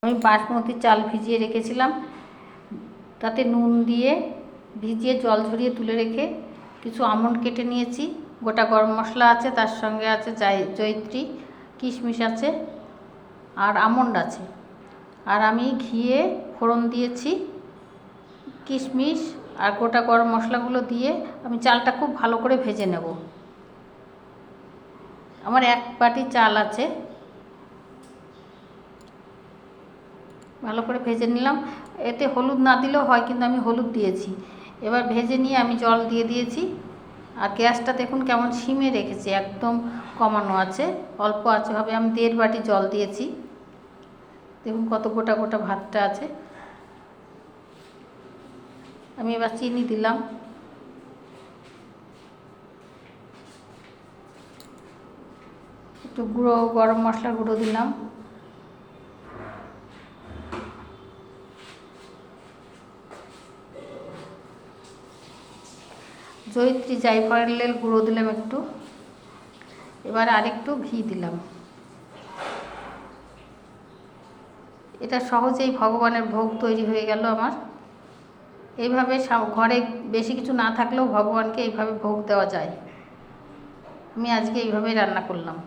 আমি বাসমতি চাল ভিজিয়ে রেখেছিলাম, তাতে নুন দিয়ে ভিজিয়ে জল ঝরিয়ে তুলে রেখে কিছু আমন্ড কেটে নিয়েছি, গোটা গরম মশলা আছে, তার সঙ্গে আছে জয়িত্রী, কিশমিশ আছে আর আমন্ড আছে। আর আমি ঘিয়ে ফোড়ন দিয়েছি, কিশমিশ আর গোটা গরম মশলাগুলো দিয়ে আমি চালটা খুব ভালো করে ভেজে নেব। আমার 1 বাটি চাল আছে, ভালো করে ভেজে নিলাম। এতে হলুদ না দিলেও হয়, কিন্তু আমি হলুদ দিয়েছি। এবার ভেজে নিয়ে আমি জল দিয়ে দিয়েছি। আর গ্যাসটা দেখুন কেমন সিমে রেখেছি, একদম কমানো আছে, অল্প আছে ভাবে আমি 1.5 বাটি জল দিয়েছি। দেখুন কত গোটা গোটা ভাতটা আছে। আমি এবার চিনি দিলাম, একটু গুঁড়ো গরম মশলার গুঁড়ো দিলাম, জয়িত্রী জায়ফলের গুঁড়ো দিলাম একটু, এবার আরেকটু ঘি দিলাম। এটা সহজেই ভগবানের ভোগ তৈরি হয়ে গেল আমার। এইভাবে ঘরে বেশি কিছু না থাকলেও ভগবানকে এইভাবে ভোগ দেওয়া যায়। আমি আজকে এইভাবেই রান্না করলাম।